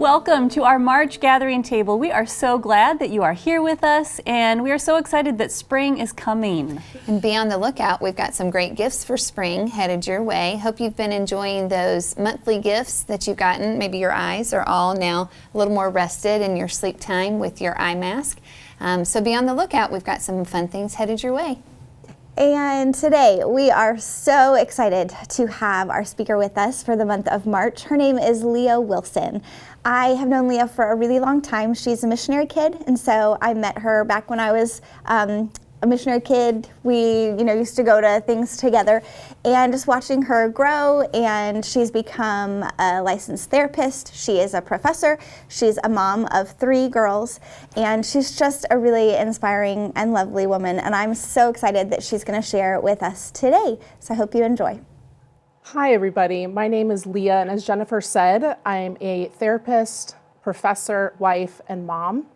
Welcome to our March gathering table. We are so glad that you are here with us, and we are so excited that spring is coming. And be on the lookout. We've got some great gifts for spring headed your way. Hope you've been enjoying those monthly gifts that you've gotten. Maybe your eyes are all now a little more rested in your sleep time with your eye mask. So be on the lookout. We've got some fun things headed your way. And today we are so excited to have our speaker with us for the month of March. Her name is Leah Wilson. I have known Leah for a really long time. She's a missionary kid, and so I met her back when I was a missionary kid. We, used to go to things together, and just watching her grow, and she's become a licensed therapist. She is a professor. She's a mom of 3 girls, and she's just a really inspiring and lovely woman, and I'm so excited that she's going to share with us today. So I hope you enjoy. Hi, everybody. My name is Leah, and as Jennifer said, I'm a therapist, professor, wife, and mom.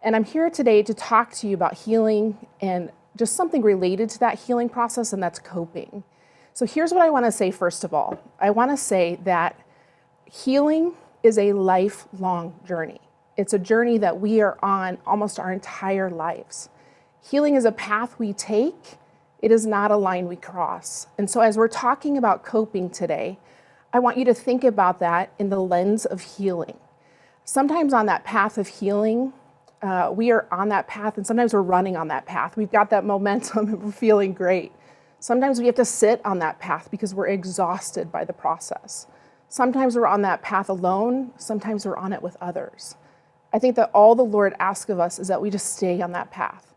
And I'm here today to talk to you about healing and just something related to that healing process, and that's coping. So here's what I want to say first of all. I want to say that healing is a lifelong journey. It's a journey that we are on almost our entire lives. Healing is a path we take. It is not a line we cross. And so as we're talking about coping today, I want you to think about that in the lens of healing. Sometimes on that path of healing, we are on that path, and sometimes we're running on that path. We've got that momentum and we're feeling great. Sometimes we have to sit on that path because we're exhausted by the process. Sometimes we're on that path alone. Sometimes we're on it with others. I think that all the Lord asks of us is that we just stay on that path.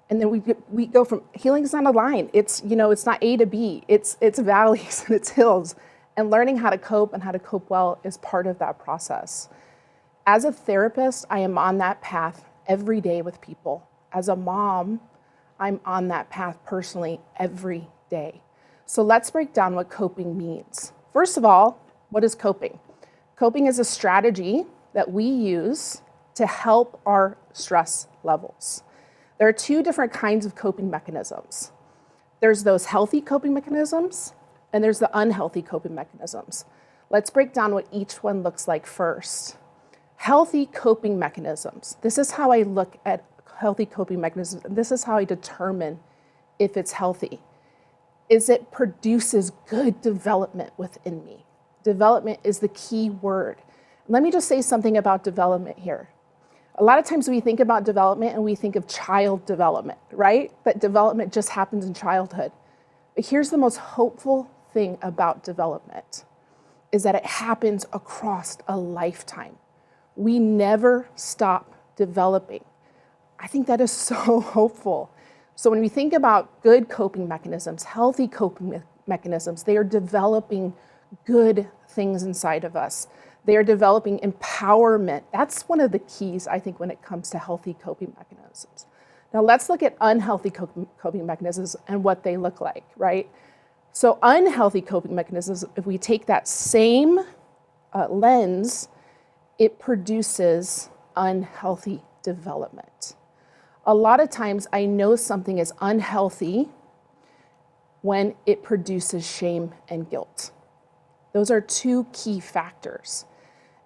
And then we go from, healing is not a line. It's not A to B. It's valleys and it's hills. And learning how to cope and how to cope well is part of that process. As a therapist, I am on that path every day with people. As a mom, I'm on that path personally every day. So let's break down what coping means. First of all, what is coping? Coping is a strategy that we use to help our stress levels. There are 2 different kinds of coping mechanisms. There's those healthy coping mechanisms, and there's the unhealthy coping mechanisms. Let's break down what each one looks like first. Healthy coping mechanisms. This is how I look at healthy coping mechanisms, and this is how I determine if it's healthy. Is it produces good development within me. Development is the key word. Let me just say something about development here. A lot of times we think about development and we think of child development, right? That development just happens in childhood. But here's the most hopeful thing about development, is that it happens across a lifetime. We never stop developing. I think that is so hopeful. So when we think about good coping mechanisms, healthy coping mechanisms, they are developing good things inside of us. They are developing empowerment. That's one of the keys, I think, when it comes to healthy coping mechanisms. Now let's look at unhealthy coping mechanisms and what they look like, right? So unhealthy coping mechanisms, if we take that same lens, it produces unhealthy development. A lot of times I know something is unhealthy when it produces shame and guilt. Those are 2 key factors.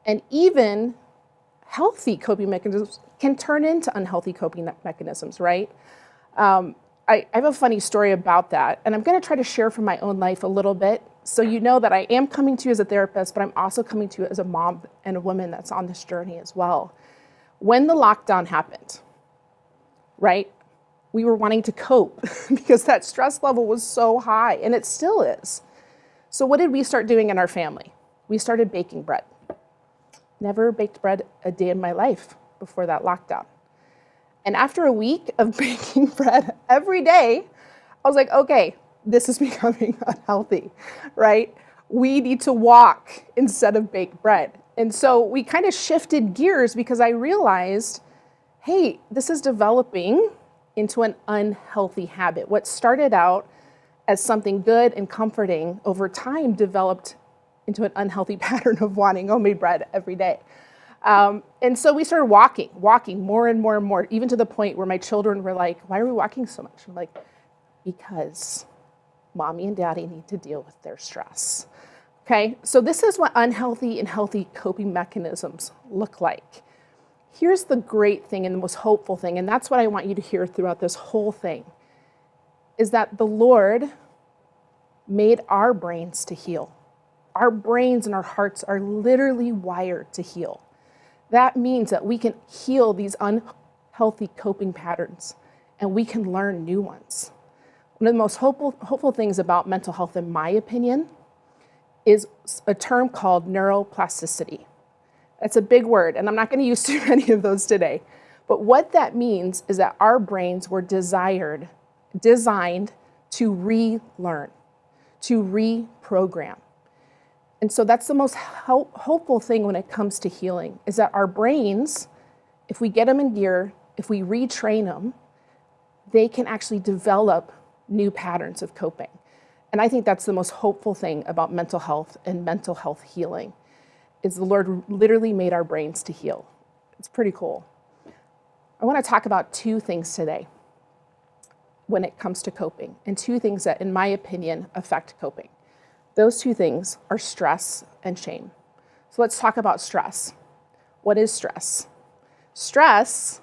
And even healthy coping mechanisms can turn into unhealthy coping mechanisms, right? I have a funny story about that, and I'm going to try to share from my own life a little bit, so you know that I am coming to you as a therapist, but I'm also coming to you as a mom and a woman that's on this journey as well. When the lockdown happened, right, we were wanting to cope because that stress level was so high, and it still is. So what did we start doing in our family? We started baking bread. Never baked bread a day in my life before that lockdown. And after a week of baking bread every day, I was like, okay, this is becoming unhealthy, right? We need to walk instead of bake bread. And so we kind of shifted gears because I realized, hey, this is developing into an unhealthy habit. What started out as something good and comforting over time developed into an unhealthy pattern of wanting homemade bread every day. And so we started walking more and more and more, even to the point where my children were like, why are we walking so much? I'm like, because mommy and daddy need to deal with their stress. Okay, so this is what unhealthy and healthy coping mechanisms look like. Here's the great thing and the most hopeful thing, and that's what I want you to hear throughout this whole thing, is that the Lord made our brains to heal. Our brains and our hearts are literally wired to heal. That means that we can heal these unhealthy coping patterns and we can learn new ones. One of the most hopeful things about mental health, in my opinion, is a term called neuroplasticity. That's a big word, and I'm not going to use too many of those today. But what that means is that our brains were designed to relearn, to reprogram. And so that's the most hopeful thing when it comes to healing, is that our brains, if we get them in gear, if we retrain them, they can actually develop new patterns of coping. And I think that's the most hopeful thing about mental health and mental health healing, is the Lord literally made our brains to heal. It's pretty cool. I want to talk about two things today when it comes to coping, and two things that, in my opinion, affect coping. Those two things are stress and shame. So let's talk about stress. What is stress? Stress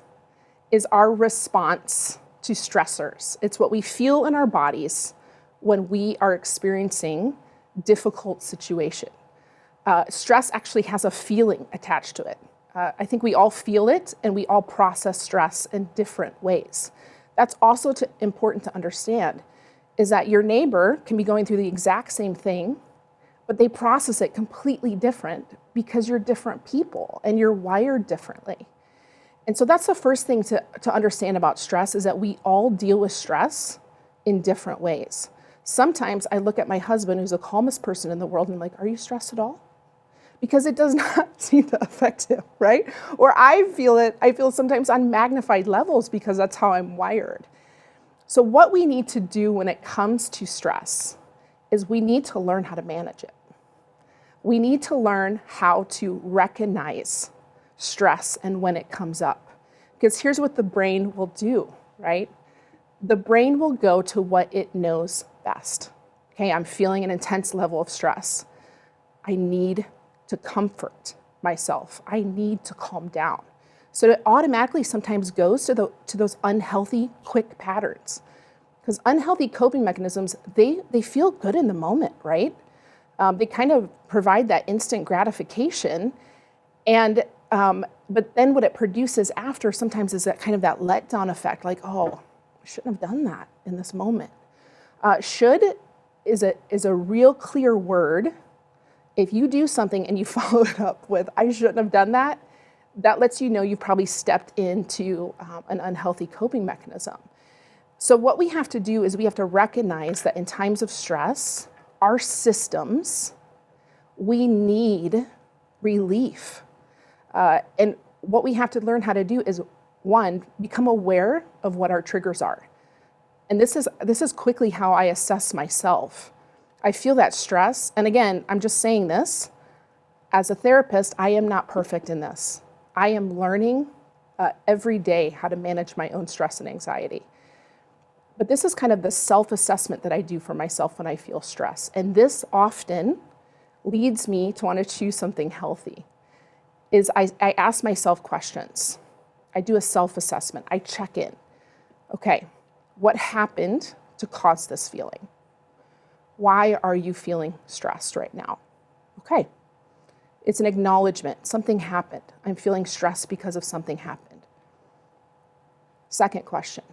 is our response to stressors. It's what we feel in our bodies when we are experiencing difficult situation. Stress actually has a feeling attached to it. I think we all feel it and we all process stress in different ways. That's also important to understand, is that your neighbor can be going through the exact same thing, but they process it completely different because you're different people and you're wired differently. And so that's the first thing to understand about stress, is that we all deal with stress in different ways. Sometimes I look at my husband, who's the calmest person in the world, and I'm like, are you stressed at all? Because it does not seem to affect him, right? Or I feel sometimes on magnified levels because that's how I'm wired. So what we need to do when it comes to stress is we need to learn how to manage it. We need to learn how to recognize stress and when it comes up. Because here's what the brain will do, right? The brain will go to what it knows best. Okay, I'm feeling an intense level of stress. I need to comfort myself. I need to calm down. So it automatically sometimes goes to those unhealthy, quick patterns. Because unhealthy coping mechanisms, they feel good in the moment, right? They kind of provide that instant gratification. And but then what it produces after sometimes is that kind of that letdown effect, like, oh, I shouldn't have done that in this moment. Should is a real clear word. If you do something and you follow it up with, I shouldn't have done that, that lets you know you've probably stepped into an unhealthy coping mechanism. So what we have to do is we have to recognize that in times of stress, our systems, we need relief. And what we have to learn how to do is, one, become aware of what our triggers are. And this is quickly how I assess myself. I feel that stress, and again, I'm just saying this, as a therapist, I am not perfect in this. I am learning every day how to manage my own stress and anxiety. But this is kind of the self-assessment that I do for myself when I feel stress. And this often leads me to want to choose something healthy. Is I ask myself questions. I do a self-assessment. I check in. Okay, what happened to cause this feeling? Why are you feeling stressed right now? Okay, it's an acknowledgement. Something happened. I'm feeling stressed because of something happened. Second question,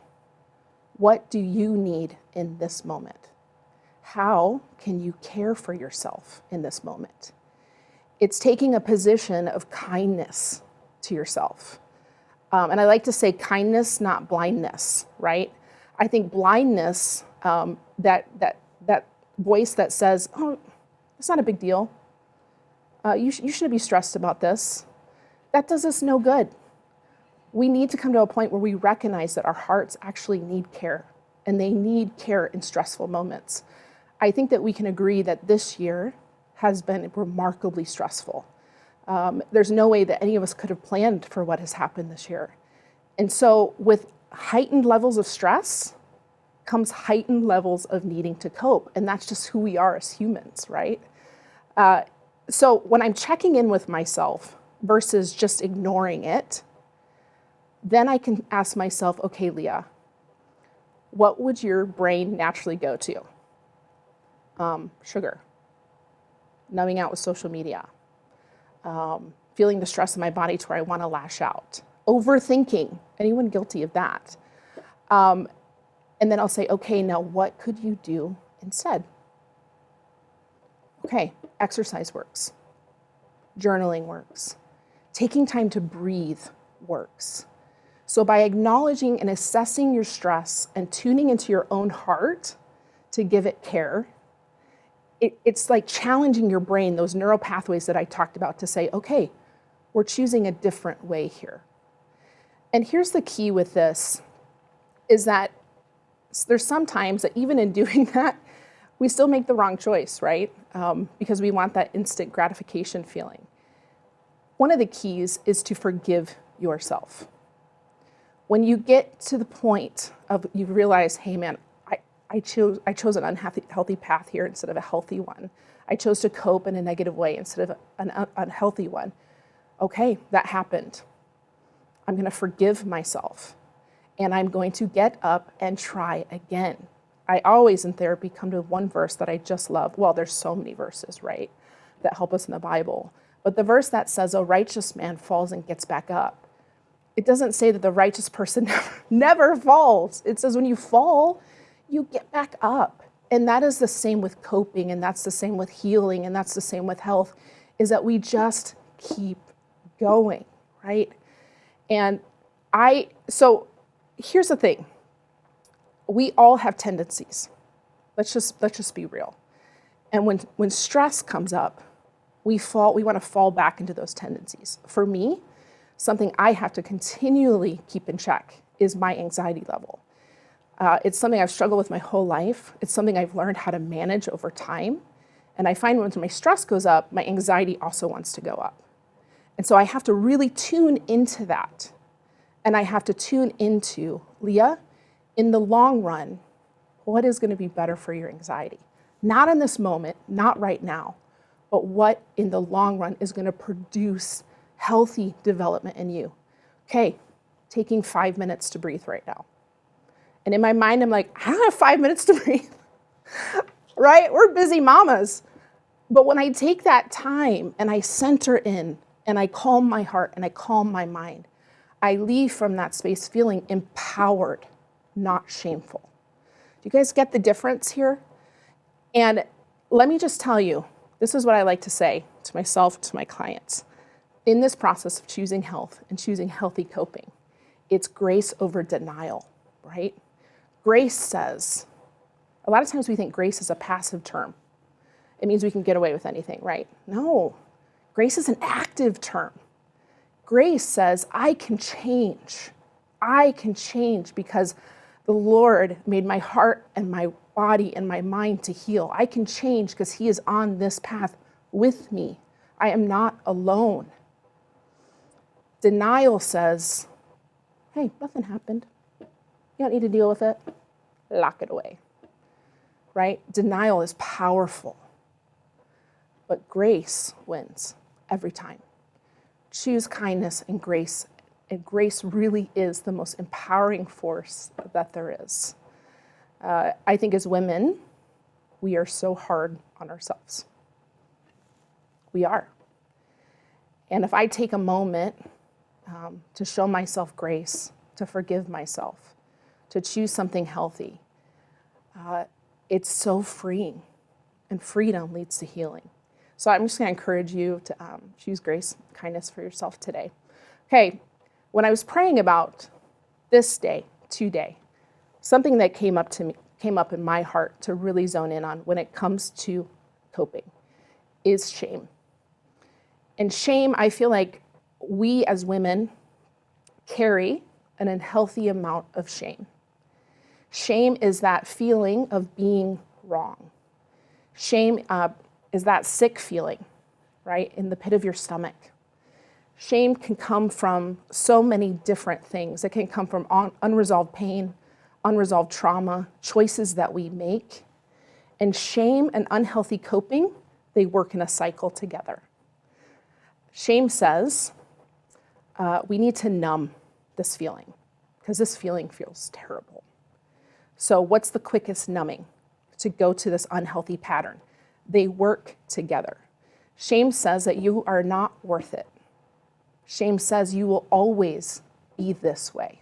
what do you need in this moment? How can you care for yourself in this moment? It's taking a position of kindness to yourself. And I like to say kindness, not blindness, right? I think blindness, that voice that says, oh, it's not a big deal. You shouldn't be stressed about this. That does us no good. We need to come to a point where we recognize that our hearts actually need care, and they need care in stressful moments. I think that we can agree that this year has been remarkably stressful. There's no way that any of us could have planned for what has happened this year. And so with heightened levels of stress comes heightened levels of needing to cope. And that's just who we are as humans, right? So when I'm checking in with myself versus just ignoring it, then I can ask myself, okay, Leah, what would your brain naturally go to? Sugar, numbing out with social media, feeling the stress in my body to where I want to lash out, overthinking. Anyone guilty of that? And then I'll say, okay, now what could you do instead? Okay, exercise works. Journaling works. Taking time to breathe works. So by acknowledging and assessing your stress and tuning into your own heart to give it care, it's like challenging your brain, those neural pathways that I talked about, to say, okay, we're choosing a different way here. And here's the key with this, is that there's sometimes that even in doing that, we still make the wrong choice, right? Because we want that instant gratification feeling. One of the keys is to forgive yourself. When you get to the point of you realize, hey man, I chose an unhealthy path here instead of a healthy one. I chose to cope in a negative way instead of an unhealthy one. Okay, that happened. I'm going to forgive myself, and I'm going to get up and try again. I always in therapy come to one verse that I just love. Well, there's so many verses, right, that help us in the Bible. But the verse that says, a righteous man falls and gets back up. It doesn't say that the righteous person never falls. It says when you fall, you get back up. And that is the same with coping, and that's the same with healing, and that's the same with health, is that we just keep going, right? And so here's the thing. We all have tendencies. Let's just be real. And when stress comes up, we want to fall back into those tendencies. For me, something I have to continually keep in check is my anxiety level. It's something I've struggled with my whole life. It's something I've learned how to manage over time. And I find when my stress goes up, my anxiety also wants to go up. And so I have to really tune into that. And I have to tune into, Leah, in the long run, what is going to be better for your anxiety? Not in this moment, not right now, but what in the long run is going to produce healthy development in you. Okay, taking 5 minutes to breathe right now. And in my mind, I'm like, I don't have 5 minutes to breathe, right? We're busy mamas. But when I take that time and I center in and I calm my heart and I calm my mind, I leave from that space feeling empowered, not shameful. Do you guys get the difference here? And let me just tell you, this is what I like to say to myself, to my clients. In this process of choosing health and choosing healthy coping, it's grace over denial, right? Grace says, a lot of times we think grace is a passive term. It means we can get away with anything, right? No, grace is an active term. Grace says, I can change. I can change because the Lord made my heart and my body and my mind to heal. I can change because He is on this path with me. I am not alone. Denial says, hey, nothing happened. You don't need to deal with it. Lock it away, right? Denial is powerful, but grace wins every time. Choose kindness and grace grace really is the most empowering force that there is. I think as women, we are so hard on ourselves. We are. And if I take a moment to show myself grace, to forgive myself, to choose something healthy, it's so freeing. And freedom leads to healing. So I'm just going to encourage you to choose grace, kindness for yourself today. Okay, when I was praying about this day, today, something that came up in my heart to really zone in on when it comes to coping is shame. And shame, I feel like we as women carry an unhealthy amount of shame. Shame is that feeling of being wrong. Shame is that sick feeling, right, in the pit of your stomach. Shame can come from so many different things. It can come from unresolved pain, unresolved trauma, choices that we make. And shame and unhealthy coping They work in a cycle together. Shame says we need to numb this feeling because this feeling feels terrible. So what's the quickest numbing to go to this unhealthy pattern? They work together. Shame says that you are not worth it. Shame says you will always be this way.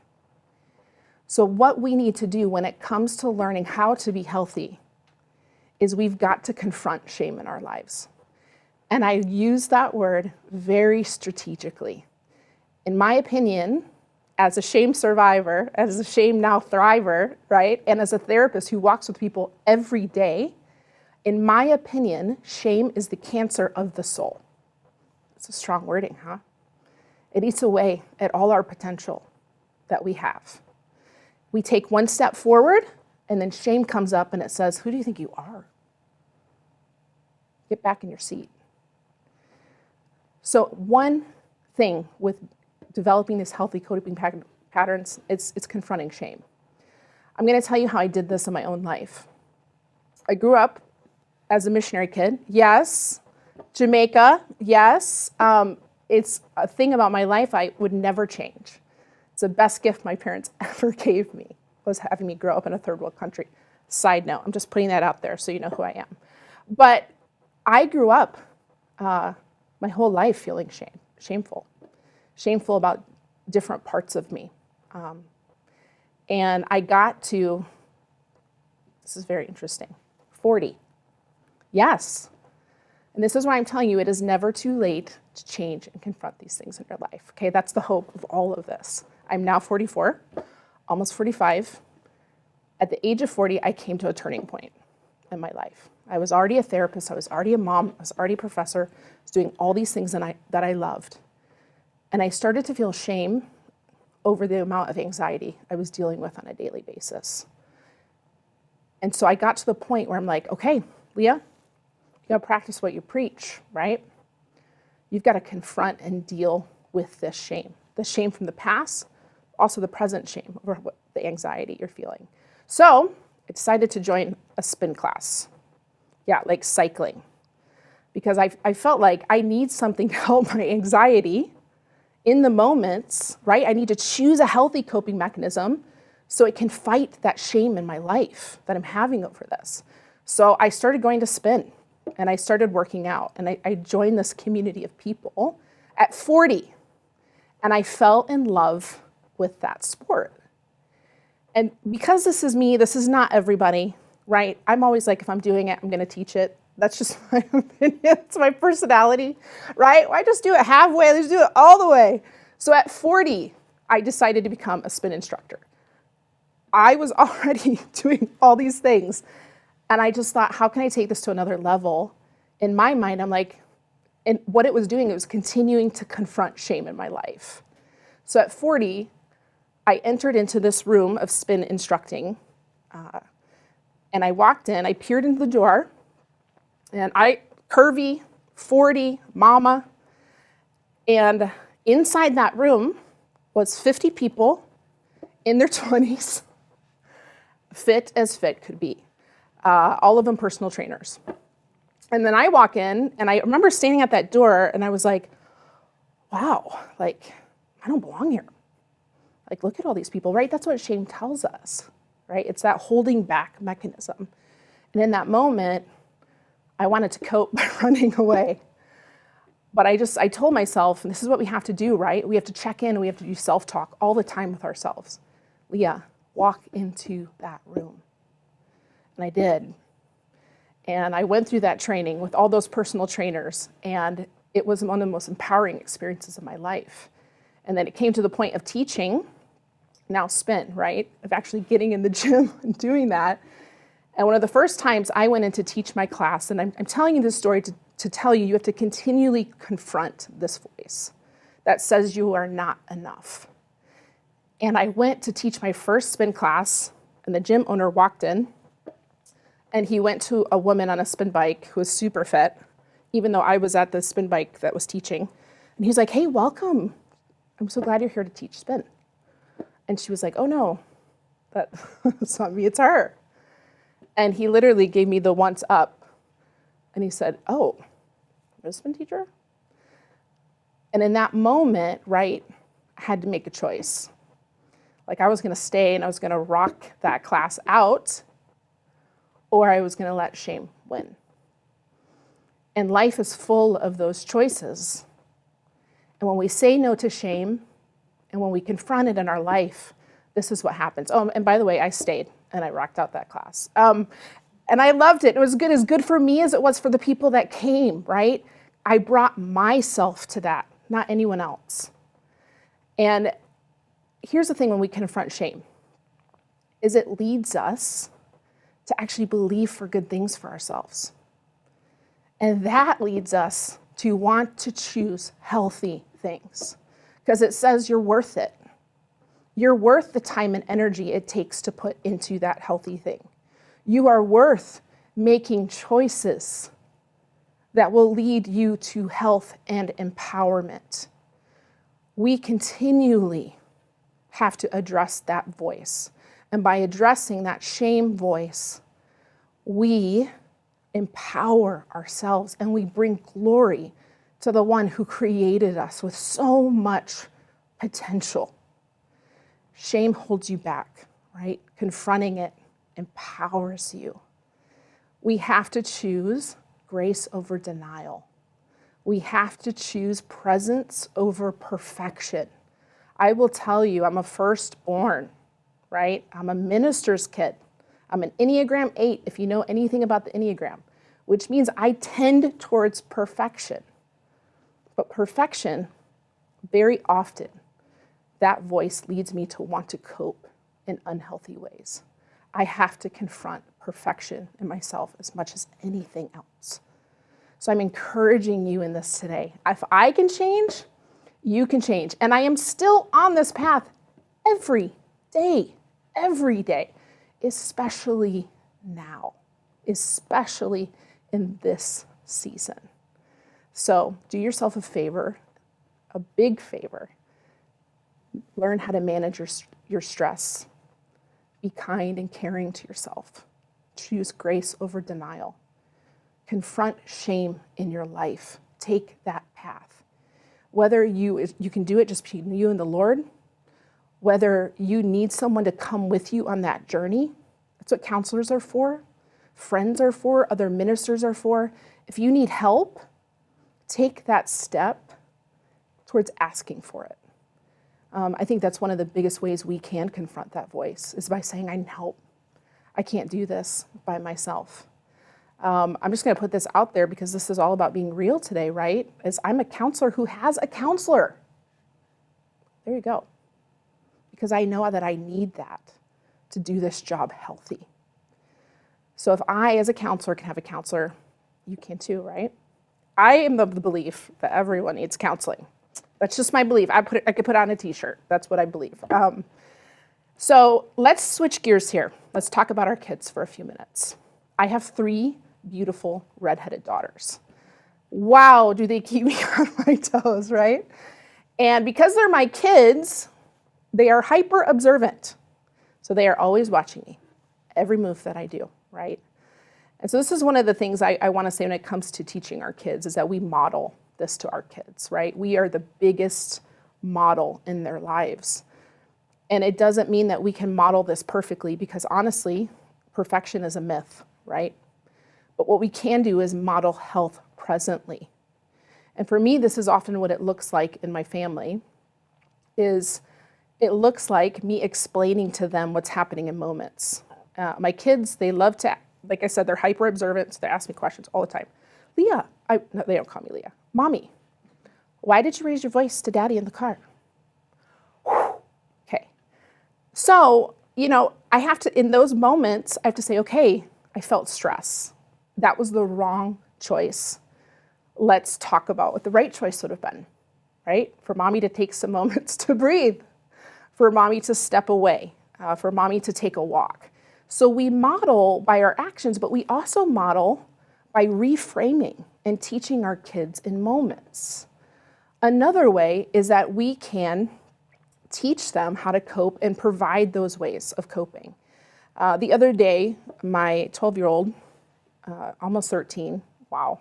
So what we need to do when it comes to learning how to be healthy is we've got to confront shame in our lives. And I use that word very strategically. In my opinion, as a shame survivor, as a shame now thriver, right? And as a therapist who walks with people every day, in my opinion, shame is the cancer of the soul. It's a strong wording, huh? It eats away at all our potential that we have. We take one step forward, and then shame comes up and it says, who do you think you are? Get back in your seat. So one thing with developing these healthy coping patterns, it's confronting shame. I'm going to tell you how I did this in my own life. I grew up as a missionary kid. Yes. Jamaica. Yes. It's a thing about my life I would never change. It's the best gift my parents ever gave me, was having me grow up in a third world country. Side note, I'm just putting that out there so you know who I am. But I grew up my whole life feeling shameful about different parts of me. And I got to, this is very interesting, 40. Yes. And this is why I'm telling you, it is never too late to change and confront these things in your life. Okay, that's the hope of all of this. I'm now 44, almost 45. At the age of 40, I came to a turning point in my life. I was already a therapist, I was already a mom, I was already a professor, I was doing all these things that I loved. And I started to feel shame over the amount of anxiety I was dealing with on a daily basis. And so I got to the point where I'm like, okay, Leah, you gotta practice what you preach, right? You've got to confront and deal with this shame. The shame from the past, also the present shame over the anxiety you're feeling. So I decided to join a spin class. Yeah, like cycling. Because I felt like I need something to help my anxiety in the moments, right? I need to choose a healthy coping mechanism so it can fight that shame in my life that I'm having over this. So I started going to spin. And I started working out, and I joined this community of people at 40, and I fell in love with that sport. And because this is me, this is not everybody, right? I'm always like, if I'm doing it, I'm going to teach it. That's just my opinion. It's my personality, right? Why just do it halfway? Let's do it all the way. So at 40, I decided to become a spin instructor. I was already doing all these things. And I just thought, how can I take this to another level? In my mind, I'm like, and what it was doing, it was continuing to confront shame in my life. So at 40, I entered into this room of spin instructing. And I walked in, I peered into the door, and curvy, 40, mama. And inside that room was 50 people in their 20s, fit as fit could be. All of them personal trainers. And then I walk in, and I remember standing at that door, and I was like, wow, like, I don't belong here. Like, look at all these people, right? That's what shame tells us, right? It's that holding back mechanism. And in that moment, I wanted to cope by running away. But I told myself, and this is what we have to do, right? We have to check in, and we have to do self-talk all the time with ourselves. Leah, walk into that room. And I did. And I went through that training with all those personal trainers, and it was one of the most empowering experiences of my life. And then it came to the point of teaching, now spin, right? Of actually getting in the gym and doing that. And one of the first times I went in to teach my class, and I'm telling you this story to tell you have to continually confront this voice that says you are not enough. And I went to teach my first spin class, and the gym owner walked in, and he went to a woman on a spin bike who was super fit, even though I was at the spin bike that was teaching. And he's like, hey, welcome. I'm so glad you're here to teach spin. And she was like, oh no, that's not me, it's her. And he literally gave me the once up And he said, oh, Brisbane teacher? And in that moment, right, I had to make a choice. Like I was going to stay and I was going to rock that class out, or I was going to let shame win. And life is full of those choices. And when we say no to shame, and when we confront it in our life, this is what happens. Oh, and by the way, I stayed and I rocked out that class. And I loved it. It was as good for me as it was for the people that came, right? I brought myself to that, not anyone else. And here's the thing when we confront shame, is it leads us to actually believe for good things for ourselves. And that leads us to want to choose healthy things because it says you're worth it. You're worth the time and energy it takes to put into that healthy thing. You are worth making choices that will lead you to health and empowerment. We continually have to address that voice. And by addressing that shame voice, we empower ourselves and we bring glory to the one who created us with so much potential. Shame holds you back, right? Confronting it empowers you. We have to choose grace over denial. We have to choose presence over perfection. I will tell you, I'm a firstborn, right? I'm a minister's kid. I'm an Enneagram 8, if you know anything about the Enneagram, which means I tend towards perfection. But perfection, very often, that voice leads me to want to cope in unhealthy ways. I have to confront perfection in myself as much as anything else. So I'm encouraging you in this today. If I can change, you can change. And I am still on this path every day, especially now, especially in this season. So do yourself a favor, a big favor. Learn how to manage your stress. Be kind and caring to yourself. Choose grace over denial. Confront shame in your life. Take that path. Whether you can do it just between you and the Lord, whether you need someone to come with you on that journey. That's what counselors are for, friends are for, other ministers are for. If you need help, take that step towards asking for it. I think that's one of the biggest ways we can confront that voice is by saying, I need help. I can't do this by myself. I'm just going to put this out there because this is all about being real today, right? As I'm a counselor who has a counselor. There you go. Because I know that I need that to do this job healthy. So if I, as a counselor, can have a counselor, you can too, right? I am of the belief that everyone needs counseling. That's just my belief. I could put on a t-shirt. That's what I believe. So let's switch gears here. Let's talk about our kids for a few minutes. I have 3 beautiful redheaded daughters. Wow, do they keep me on my toes, right? And because they're my kids, they are hyper observant. So they are always watching me, every move that I do, right? And so this is one of the things I want to say when it comes to teaching our kids is that we model this to our kids, right? We are the biggest model in their lives. And it doesn't mean that we can model this perfectly because honestly, perfection is a myth, right? But what we can do is model health presently. And for me, this is often what it looks like in my family, is it looks like me explaining to them what's happening in moments. My kids, they love to, like I said, they're hyper observant, so they ask me questions all the time. Leah, no, they don't call me Leah. Mommy, why did you raise your voice to Daddy in the car? Okay. So, I have to, in those moments, I have to say, okay, I felt stress. That was the wrong choice. Let's talk about what the right choice would have been, right? For Mommy to take some moments to breathe, for Mommy to step away, for Mommy to take a walk. So we model by our actions, but we also model by reframing and teaching our kids in moments. Another way is that we can teach them how to cope and provide those ways of coping. The other day, my 12-year-old, almost 13, wow.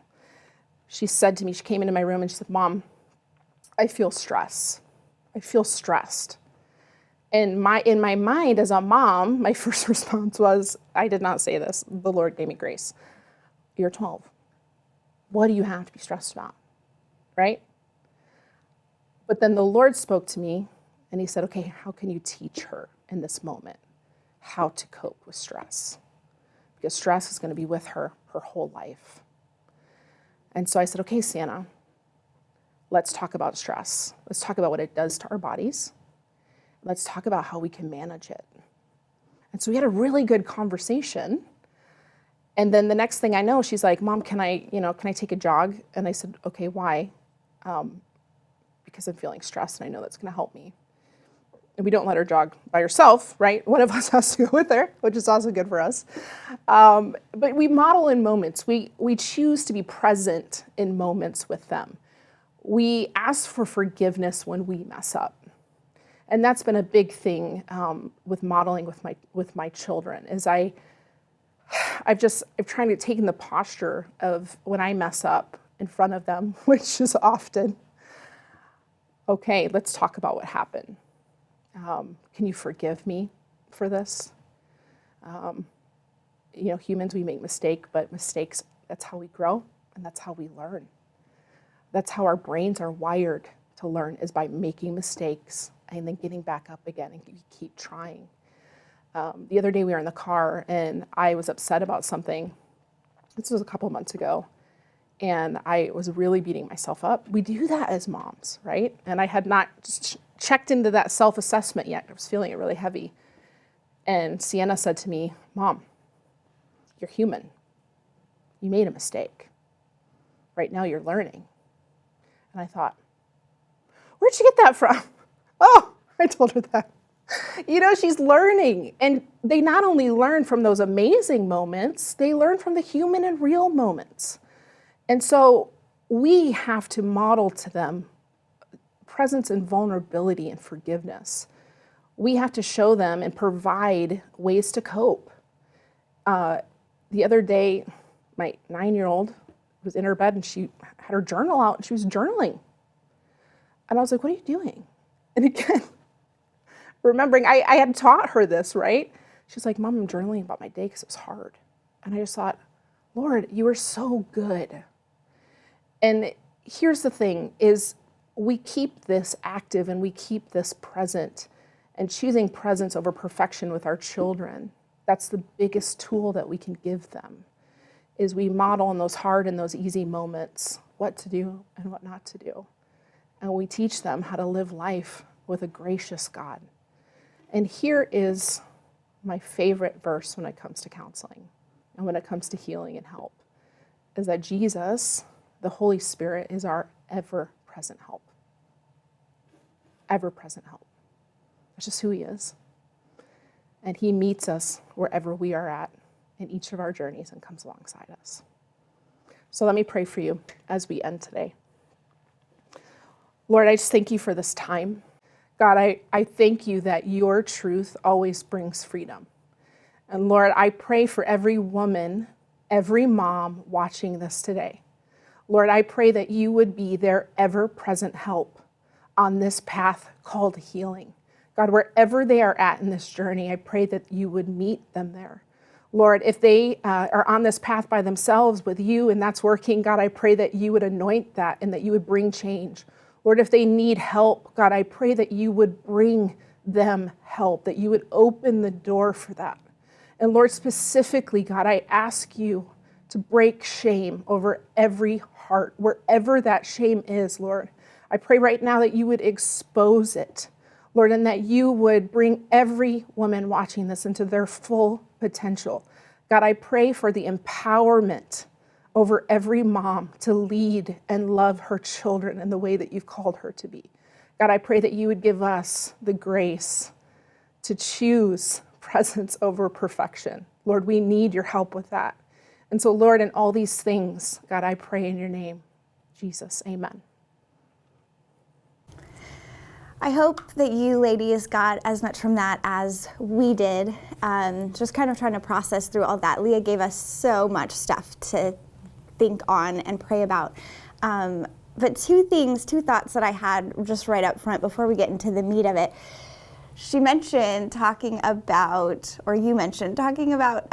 She said to me, she came into my room and she said, Mom, I feel stress. I feel stressed. And in my mind as a mom, my first response was, I did not say this. The Lord gave me grace. You're 12. What do you have to be stressed about? Right? But then the Lord spoke to me and he said, okay, how can you teach her in this moment how to cope with stress? Because stress is going to be with her whole life. And so I said, okay, Sienna, let's talk about stress. Let's talk about what it does to our bodies. Let's talk about how we can manage it. And so we had a really good conversation. And then the next thing I know, she's like, Mom, can I take a jog? And I said, okay, why? Because I'm feeling stressed and I know that's going to help me. And we don't let her jog by herself, right? One of us has to go with her, which is also good for us. But we model in moments. We choose to be present in moments with them. We ask for forgiveness when we mess up. And that's been a big thing with modeling with my children, is I've trying to take in the posture of when I mess up in front of them, which is often, okay, let's talk about what happened. Can you forgive me for this? Humans, we make mistakes, but mistakes, that's how we grow and that's how we learn. That's how our brains are wired to learn, is by making mistakes and then getting back up again and keep trying. The other day we were in the car and I was upset about something. This was a couple months ago. And I was really beating myself up. We do that as moms, right? And I had not checked into that self-assessment yet. I was feeling it really heavy. And Sienna said to me, Mom, you're human. You made a mistake. Right now you're learning. And I thought, where'd you get that from? Oh, I told her that. She's learning. And they not only learn from those amazing moments, they learn from the human and real moments. And so we have to model to them presence and vulnerability and forgiveness. We have to show them and provide ways to cope. The other day, my 9-year-old was in her bed and she had her journal out and she was journaling. And I was like, what are you doing? And again, remembering, I had taught her this, right? She's like, Mom, I'm journaling about my day because it was hard. And I just thought, Lord, you are so good. And here's the thing, is we keep this active and we keep this present, and choosing presence over perfection with our children. That's the biggest tool that we can give them, is we model in those hard and those easy moments what to do and what not to do. And we teach them how to live life with a gracious God. And here is my favorite verse when it comes to counseling and when it comes to healing and help, is that Jesus, the Holy Spirit, is our ever-present help. Ever-present help. That's just who he is. And he meets us wherever we are at in each of our journeys and comes alongside us. So let me pray for you as we end today. Lord, I just thank you for this time. God, I thank you that your truth always brings freedom. And Lord, I pray for every woman, every mom watching this today. Lord, I pray that you would be their ever-present help on this path called healing. God, wherever they are at in this journey, I pray that you would meet them there. Lord, if they are on this path by themselves with you and that's working, God, I pray that you would anoint that and that you would bring change. Lord, if they need help, God, I pray that you would bring them help, that you would open the door for that. And Lord, specifically, God, I ask you to break shame over every heart, wherever that shame is, Lord. I pray right now that you would expose it, Lord, and that you would bring every woman watching this into their full potential. God, I pray for the empowerment over every mom to lead and love her children in the way that you've called her to be. God, I pray that you would give us the grace to choose presence over perfection. Lord, we need your help with that. And so, Lord, in all these things, God, I pray in your name, Jesus, amen. I hope that you ladies got as much from that as we did, just kind of trying to process through all that. Leah gave us so much stuff to think on and pray about. But two thoughts that I had just right up front before we get into the meat of it. She mentioned talking about, or you mentioned talking about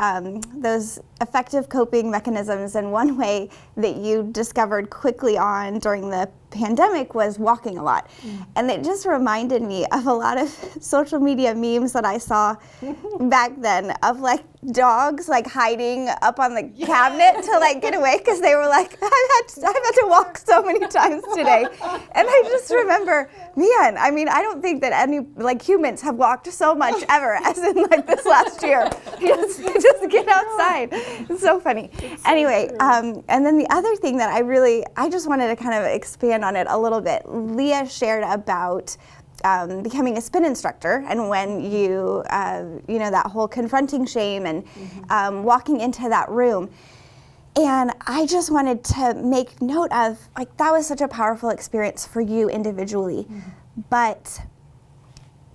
those effective coping mechanisms, and one way that you discovered quickly on during the pandemic was walking a lot. And it just reminded me of a lot of social media memes that I saw back then of like dogs like hiding up on the cabinet to like get away because they were like, I've had to walk so many times today. And I just remember, man, I mean, I don't think that any like humans have walked so much ever as in like this last year. Just get outside. It's so funny. Anyway, and then the other thing that I just wanted to kind of expand on it a little bit. Leah shared about becoming a spin instructor, and when you know, that whole confronting shame and walking into that room. And I just wanted to make note of, like, that was such a powerful experience for you individually, but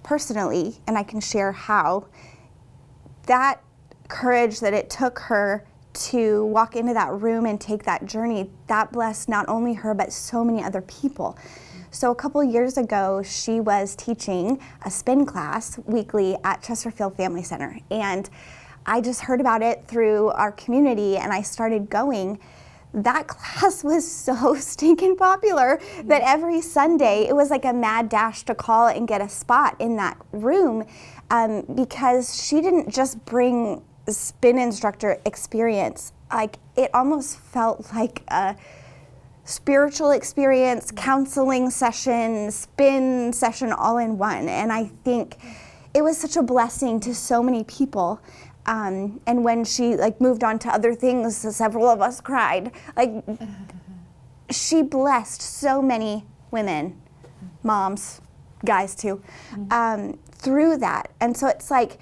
personally, and I can share how, that courage that it took her to walk into that room and take that journey, that blessed not only her, but so many other people. So a couple years ago, she was teaching a spin class weekly at Chesterfield Family Center. And I just heard about it through our community, and I started going. That class was so stinking popular that every Sunday it was like a mad dash to call and get a spot in that room, because she didn't just bring spin instructor experience. Like, it almost felt like a spiritual experience, counseling session, spin session, all in one. And I think it was such a blessing to so many people. And when she like moved on to other things, several of us cried. Like, she blessed so many women, moms, guys too, through that. And so it's like,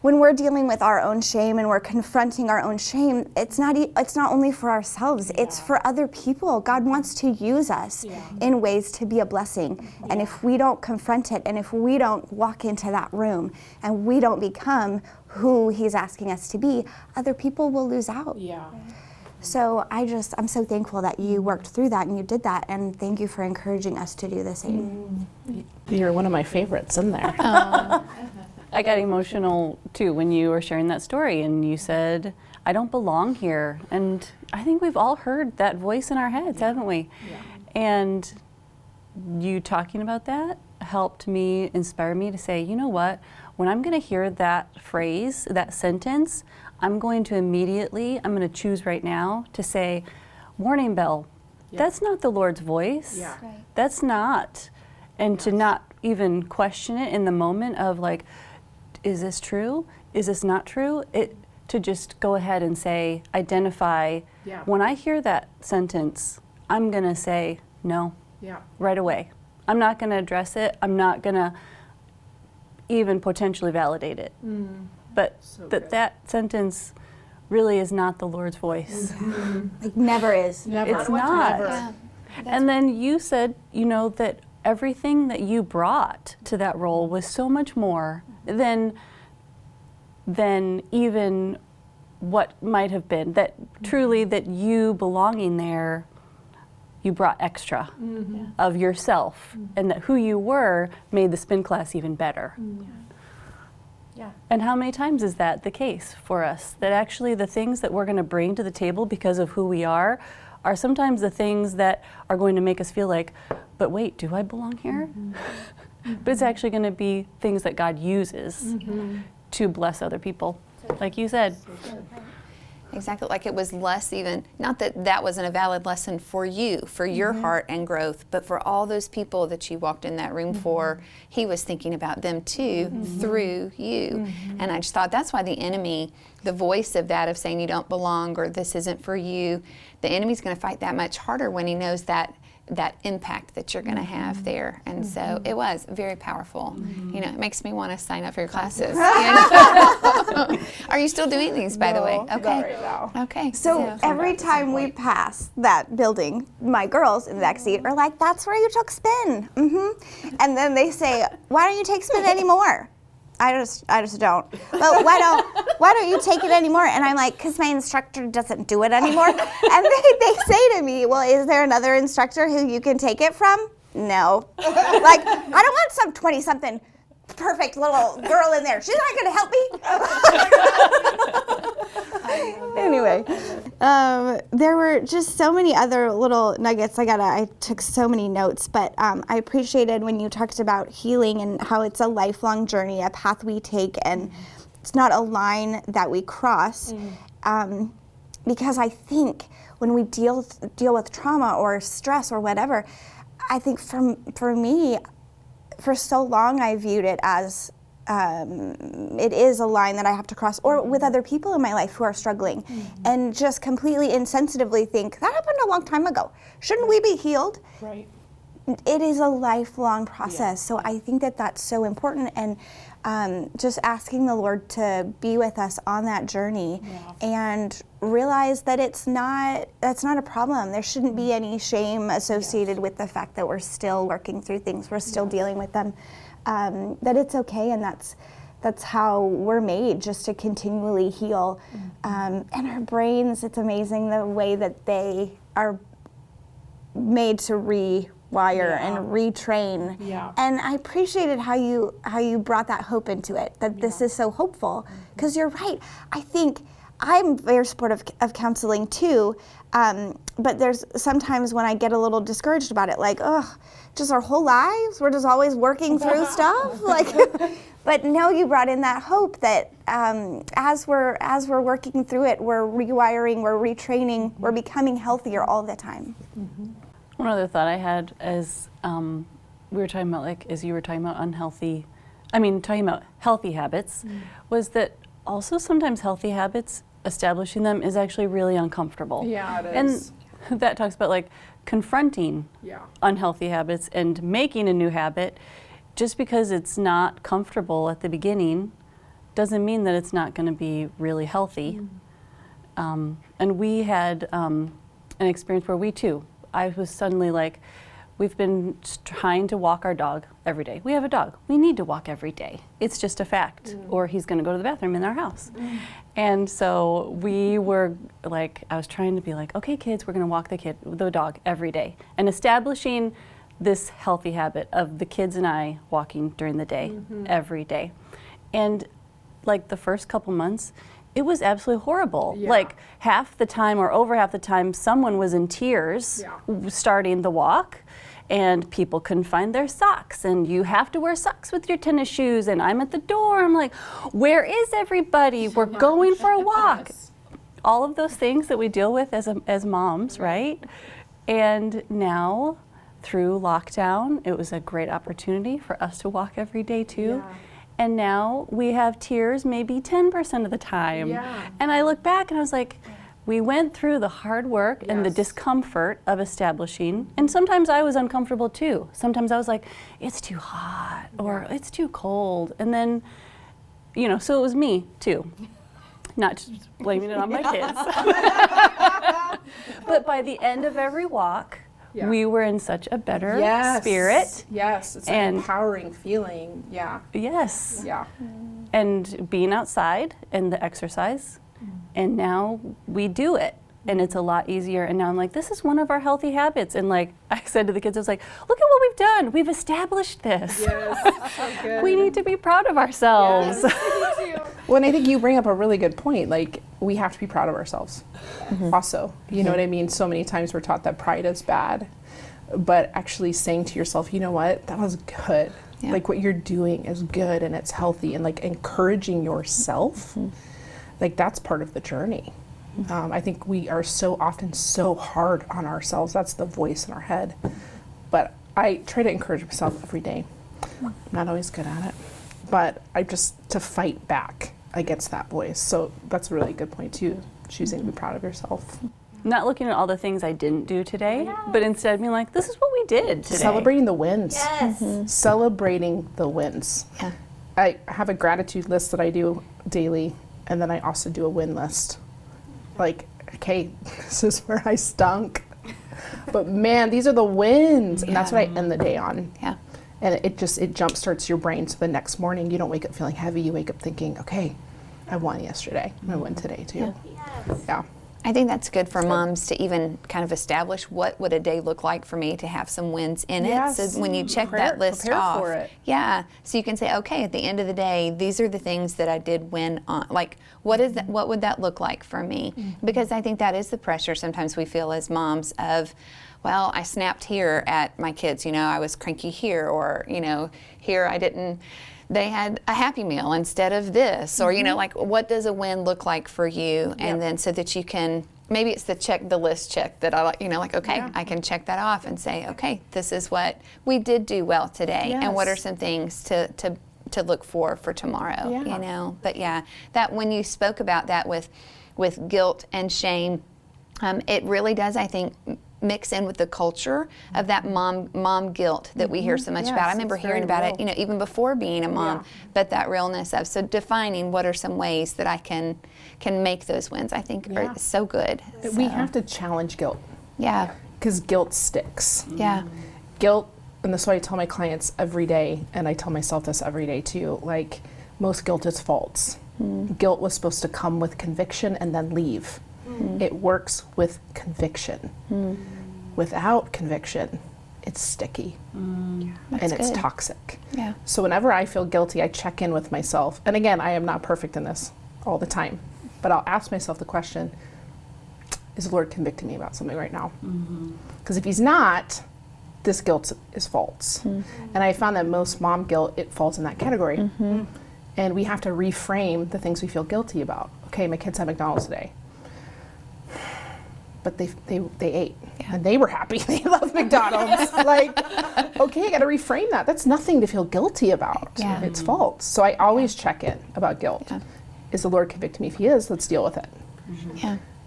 when we're dealing with our own shame and we're confronting our own shame, it's not only for ourselves, it's for other people. God wants to use us in ways to be a blessing. And if we don't confront it, and if we don't walk into that room, and we don't become who He's asking us to be, other people will lose out. So I'm so thankful that you worked through that and you did that, and thank you for encouraging us to do the same. You're one of my favorites in there. I got emotional too when you were sharing that story and you said, I don't belong here. And I think we've all heard that voice in our heads, haven't we? And you talking about that helped me, inspire me to say, you know what, when I'm going to hear that phrase, that sentence, I'm going to choose right now to say, warning bell, that's not the Lord's voice. That's not. And to not even question it in the moment of like, is this true? Is this not true? To just go ahead and say, identify. When I hear that sentence, I'm going to say no right away. I'm not going to address it. I'm not going to even potentially validate it. But so that sentence really is not the Lord's voice. Like, never is. Never. It's not. Yeah. And then you said, you know, that everything that you brought to that role was so much more than even what might have been. That truly, that you belonging there, you brought extra of yourself, and that who you were made the spin class even better. And how many times is that the case for us? That actually the things that we're going to bring to the table because of who we are sometimes the things that are going to make us feel like, but wait, do I belong here? But it's actually going to be things that God uses to bless other people, like you said. Exactly, like it was less even, not that that wasn't a valid lesson for you, for your heart and growth, but for all those people that you walked in that room for, He was thinking about them too, through you. And I just thought that's why the enemy, the voice of that, of saying you don't belong or this isn't for you, the enemy's going to fight that much harder when he knows that impact that you're going to have there. And so it was very powerful. You know, it makes me want to sign up for your classes. Are you still doing these, by the way? Okay. Not right now. Okay. So every time we pass that building, my girls in the back seat are like, that's where you took spin. And then they say, why don't you take spin anymore? I just don't. But why don't you take it anymore? And I'm like, because my instructor doesn't do it anymore. And they say to me, well, is there another instructor who you can take it from? No. Like, I don't want some 20-something perfect little girl in there. She's not going to help me. Anyway, there were just so many other little nuggets. I took so many notes, but I appreciated when you talked about healing and how it's a lifelong journey, a path we take, and it's not a line that we cross. Because I think when we deal with trauma or stress or whatever, I think for me, for so long I viewed it as it is a line that I have to cross, or with other people in my life who are struggling, and just completely insensitively think, that happened a long time ago. Shouldn't we be healed? Right. It is a lifelong process, so I think that that's so important, and just asking the Lord to be with us on that journey and realize that that's not a problem. There shouldn't be any shame associated with the fact that we're still working through things, we're still dealing with them, that it's okay, and that's how we're made, just to continually heal. And our brains, it's amazing the way that they are made to rewire and retrain. And I appreciated how you brought that hope into it, that this is so hopeful, because you're right. I think I'm very supportive of counseling too, but there's sometimes when I get a little discouraged about it, like, just our whole lives, we're just always working through stuff, like. But no, you brought in that hope that as we're working through it, we're rewiring, we're retraining, we're becoming healthier all the time. One other thought I had as we were talking about, as you were talking about talking about healthy habits, was that also sometimes healthy habits, establishing them is actually really uncomfortable. Yeah, it is. And that talks about confronting unhealthy habits and making a new habit. Just because it's not comfortable at the beginning doesn't mean that it's not going to be really healthy. And we had an experience where I was suddenly like, we've been trying to walk our dog every day. We have a dog. We need to walk every day. It's just a fact, or he's going to go to the bathroom in our house. And so we were I was trying to be okay, kids, we're going to walk the dog every day, and establishing this healthy habit of the kids and I walking during the day every day. And the first couple months, it was absolutely horrible. Half the time or over half the time, someone was in tears starting the walk, and people couldn't find their socks, and you have to wear socks with your tennis shoes, and I'm at the door, I'm like, where is everybody? We're going for a walk. All of those things that we deal with as moms, right? And now, through lockdown, it was a great opportunity for us to walk every day too. And now we have tears maybe 10% of the time. And I look back and I was like, we went through the hard work and the discomfort of establishing, and sometimes I was uncomfortable too. Sometimes I was like, it's too hot or it's too cold. And then, so it was me too. Not just blaming it on my kids. But by the end of every walk, we were in such a better spirit. Yes, it's an empowering feeling. Yes. Yeah. And being outside and the exercise, and now we do it, and it's a lot easier. And now I'm like, this is one of our healthy habits. And I said to the kids, I was like, look at what we've done. We've established this. Yes, so good. We need to be proud of ourselves. Yes. Well, and I think you bring up a really good point. We have to be proud of ourselves also. You know what I mean? So many times we're taught that pride is bad, but actually saying to yourself, you know what, that was good. What you're doing is good and it's healthy, and encouraging yourself, that's part of the journey. I think we are so often so hard on ourselves. That's the voice in our head. But I try to encourage myself every day. I'm not always good at it, but I just to fight back against that voice. So that's a really good point too, choosing to be proud of yourself. Not looking at all the things I didn't do today, but instead being like, this is what we did today. Celebrating the wins. Celebrating the wins. I have a gratitude list that I do daily, and then I also do a win list. Okay, this is where I stunk, but man, these are the wins, and that's what I end the day on. And it jump starts your brain, so the next morning you don't wake up feeling heavy, you wake up thinking, okay, I won yesterday, I won today too. Yeah. I think that's good for moms to even kind of establish what would a day look like for me to have some wins in it. So when you check that list prepare off, for it. yeah, so you can say, okay, at the end of the day, these are the things that I did win on. Like, what is that? What would that look like for me? Because I think that is the pressure sometimes we feel as moms of, well, I snapped here at my kids. I was cranky here, or here I didn't. They had a Happy Meal instead of this, or like, what does a win look like for you? And then so that you can, maybe it's the list check that I like, like, okay, I can check that off and say, okay, this is what we did do well today, and what are some things to look for tomorrow, But that when you spoke about that with guilt and shame, it really does, I think, mix in with the culture of that mom guilt that we hear so much about. I remember hearing about it, even before being a mom, but that realness of, so defining what are some ways that I can make those wins, I think are so good. We have to challenge guilt. Yeah. Because guilt sticks. Yeah. Guilt, and that's why I tell my clients every day, and I tell myself this every day too, like, most guilt is false. Guilt was supposed to come with conviction and then leave. It works with conviction. Without conviction, it's sticky and it's toxic. Yeah. So whenever I feel guilty, I check in with myself. And again, I am not perfect in this all the time, but I'll ask myself the question, is the Lord convicting me about something right now? Because if he's not, this guilt is false. And I found that most mom guilt, it falls in that category. And we have to reframe the things we feel guilty about. Okay, my kids had McDonald's today, but they ate and they were happy. They love McDonald's. Like, okay, I got to reframe that. That's nothing to feel guilty about. It's false. So I always check in about guilt. Is the Lord convicting me? If he is, let's deal with it.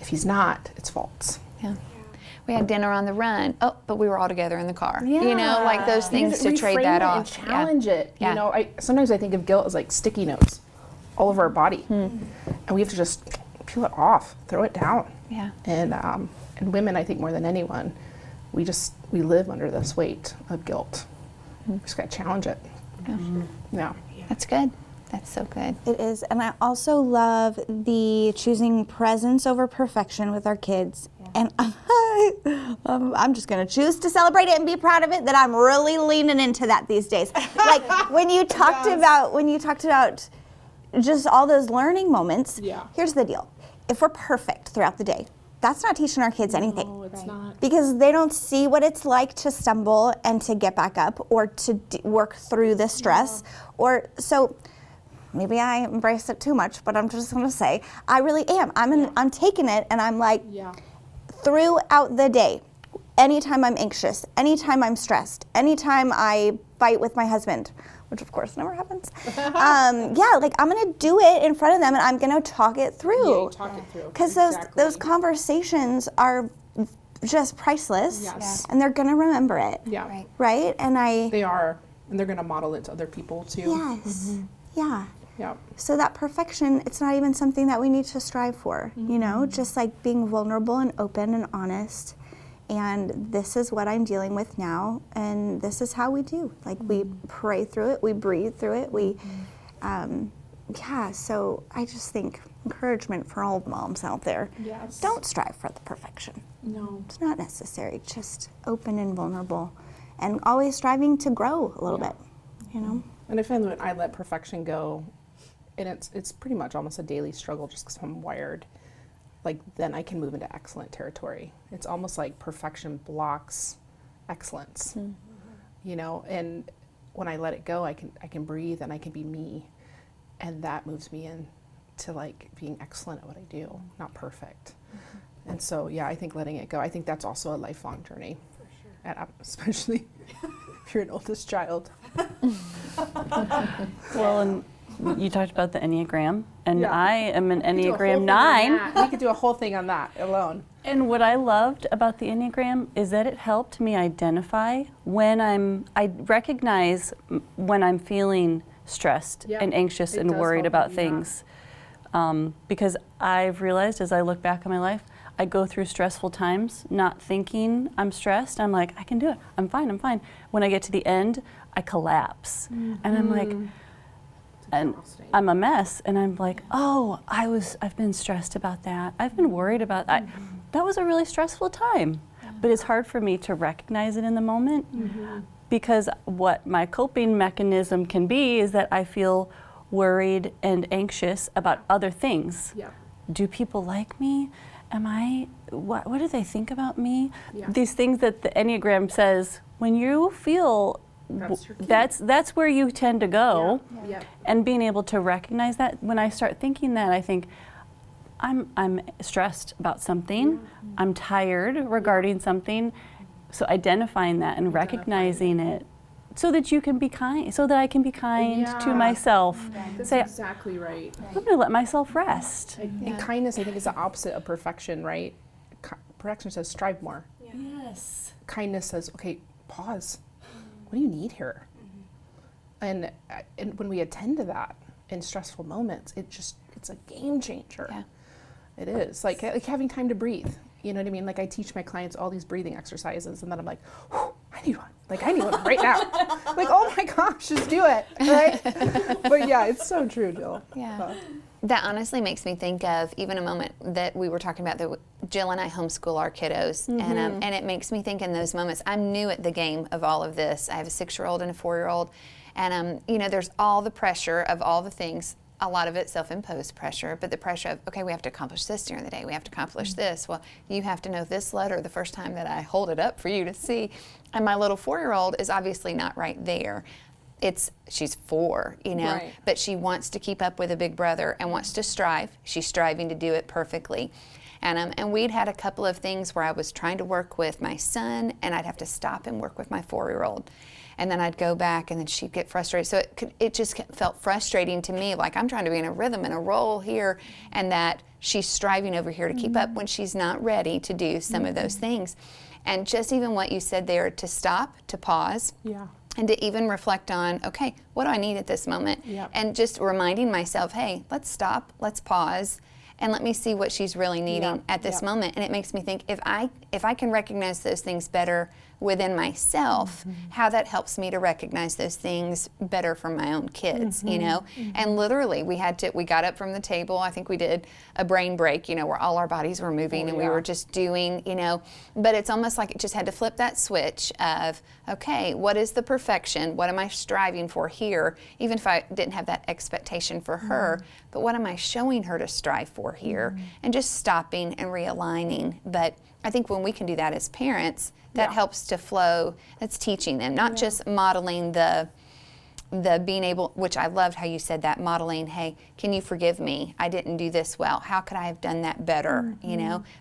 If he's not, it's false. We had dinner on the run. Oh, but we were all together in the car. Like those things to trade that off. And challenge it. Sometimes I think of guilt as like sticky notes all over our body, and we have to just peel it off, throw it down. And women, I think more than anyone, we live under this weight of guilt. We just got to challenge it. That's good. That's so good. It is. And I also love the choosing presence over perfection with our kids. And I'm just going to choose to celebrate it and be proud of it, that I'm really leaning into that these days. Like when you talked about just all those learning moments, here's the deal. If we're perfect throughout the day, that's not teaching our kids anything. No, it's not. Because they don't see what it's like to stumble and to get back up, or to work through the stress. Or so maybe I embrace it too much, but I'm just going to say I really am. I'm taking it, and I'm like, throughout the day, anytime I'm anxious, anytime I'm stressed, anytime I fight with my husband, which of course never happens. Like I'm gonna do it in front of them, and I'm gonna talk it through. Because those conversations are just priceless, and they're gonna remember it. Right. And they are, and they're gonna model it to other people too. So that perfection, it's not even something that we need to strive for. Just like being vulnerable and open and honest. And this is what I'm dealing with now, and this is how we do. Like we pray through it, we breathe through it, so I just think encouragement for all moms out there. Don't strive for the perfection. No. It's not necessary. Just open and vulnerable, and always striving to grow a little bit, And I find that when I let perfection go, and it's pretty much almost a daily struggle just because I'm wired, like then I can move into excellent territory. It's almost like perfection blocks excellence, and when I let it go, I can breathe and I can be me, and that moves me in to like being excellent at what I do, not perfect. And so I think letting it go, I think that's also a lifelong journey. For sure. And especially if you're an oldest child. Well, and you talked about the Enneagram, and I am an Enneagram 9. We could do a whole thing on that alone. And what I loved about the Enneagram is that it helped me identify I recognize when I'm feeling stressed and anxious and worried about things. Because I've realized as I look back on my life, I go through stressful times, not thinking I'm stressed. I'm like, I can do it. I'm fine. I'm fine. When I get to the end, I collapse, and I'm like, and I'm a mess. And I'm like, oh, I've been stressed about that. I've been worried about that. That was a really stressful time. But it's hard for me to recognize it in the moment because what my coping mechanism can be is that I feel worried and anxious about other things. Yeah. Do people like me? What do they think about me? Yeah. These things that the Enneagram says, when you feel That's your key. that's where you tend to go. Yeah. And being able to recognize that, when I start thinking that, I think I'm stressed about something, I'm tired regarding something. So identifying that and recognizing it so that you can be kind, so that I can be kind to myself. That's Say, exactly right. I'm going to let myself rest. And kindness, I think, is the opposite of perfection, right? Perfection says strive more. Yes. Kindness says, okay, pause. What do you need here? And when we attend to that in stressful moments, it's a game changer. Yeah. It is like having time to breathe. You know what I mean? Like I teach my clients all these breathing exercises, and then I'm like, I need one. Like I need one right now. Like, oh my gosh, just do it, right? But yeah, it's so true, Jill. Yeah. That honestly makes me think of even a moment that we were talking about that Jill and I homeschool our kiddos, and it makes me think in those moments. I'm new at the game of all of this. I have a 6-year-old and a 4-year-old, and there's all the pressure of all the things. A lot of it self-imposed pressure, but the pressure of, okay, we have to accomplish this during the day. We have to accomplish this. Well, you have to know this letter the first time that I hold it up for you to see. And my little 4-year-old is obviously not right there. She's 4, Right. but she wants to keep up with a big brother and wants to strive. She's striving to do it perfectly. And we'd had a couple of things where I was trying to work with my son, and I'd have to stop and work with my 4-year-old. And then I'd go back, and then she'd get frustrated. So it just felt frustrating to me, like I'm trying to be in a rhythm and a roll here, and that she's striving over here to keep up when she's not ready to do some of those things. And just even what you said there, to stop, to pause, and to even reflect on, okay, what do I need at this moment? And just reminding myself, hey, let's stop, let's pause, and let me see what she's really needing at this moment. And it makes me think, if I can recognize those things better within myself, how that helps me to recognize those things better for my own kids, And literally, we got up from the table. I think we did a brain break, where all our bodies were moving and we were just doing, But it's almost like it just had to flip that switch of, okay, what is the perfection? What am I striving for here? Even if I didn't have that expectation for her, but what am I showing her to strive for here? And just stopping and realigning. But I think when we can do that as parents, that helps to flow. That's teaching them, not just modeling the being able, which I loved how you said that, modeling, hey, can you forgive me? I didn't do this well. How could I have done that better?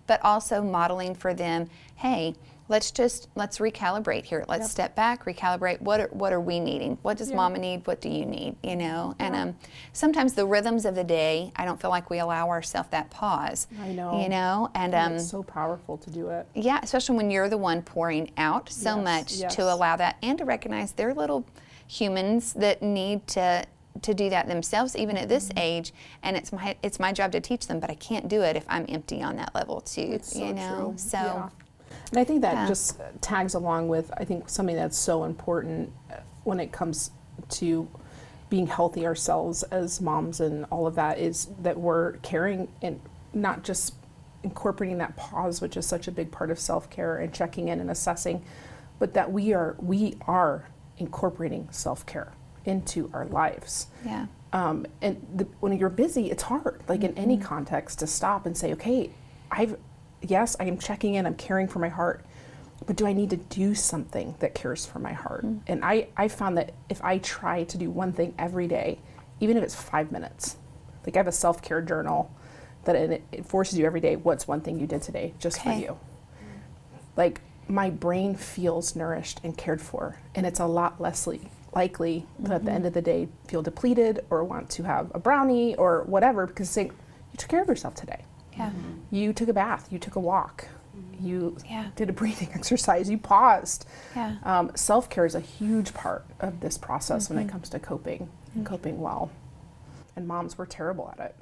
But also modeling for them, hey, let's recalibrate here. Let's step back, recalibrate. What are we needing? What does Mama need? What do you need? And sometimes the rhythms of the day, I don't feel like we allow ourselves that pause. I know. And it's so powerful to do it. Yeah, especially when you're the one pouring out so much to allow that, and to recognize they're little humans that need to do that themselves, even at this age. And it's my job to teach them, but I can't do it if I'm empty on that level too. It's so true. So. Yeah. And I think that just tags along with, I think, something that's so important when it comes to being healthy ourselves as moms and all of that, is that we're caring and not just incorporating that pause, which is such a big part of self-care and checking in and assessing, but that we are incorporating self-care into our lives. Yeah. When you're busy, it's hard, like in any context, to stop and say, okay, I am checking in, I'm caring for my heart, but do I need to do something that cares for my heart? And I found that if I try to do one thing every day, even if it's 5 minutes, like I have a self-care journal that it forces you every day, what's one thing you did today just for you? Like my brain feels nourished and cared for, and it's a lot less likely that at the end of the day feel depleted or want to have a brownie or whatever, because saying, you took care of yourself today. Yeah. You took a bath, you took a walk, you did a breathing exercise, you paused. Yeah. Self-care is a huge part of this process when it comes to coping and coping well. and moms were terrible at it.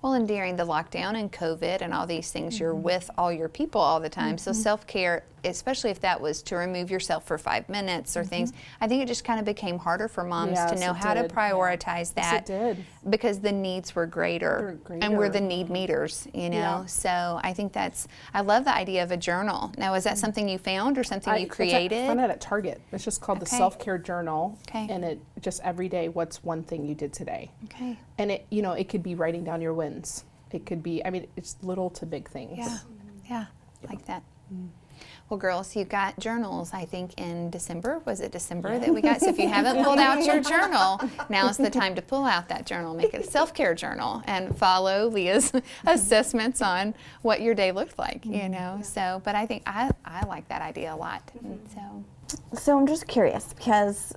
Well, and during the lockdown and COVID and all these things, you're with all your people all the time. So self-care, especially if that was to remove yourself for 5 minutes or things, I think it just kind of became harder for moms to know how to prioritize that. Yes, it did. Because the needs were greater, and we're the need meters, you know. Yeah. So I think I love the idea of a journal. Now, is that something you found or something you created? I found it at Target. It's just called the Self-Care Journal. Okay. And it just every day, what's one thing you did today? Okay. And it, you know, it could be writing down your wins. It could be, I mean, it's little to big things. Yeah, like that. Well, girls, you got journals, I think, in December. Was it December that we got? So if you haven't pulled out your journal, now's the time to pull out that journal, make it a self-care journal, and follow Leah's assessments on what your day looked like, you know. So, but I think I like that idea a lot. And So I'm just curious, because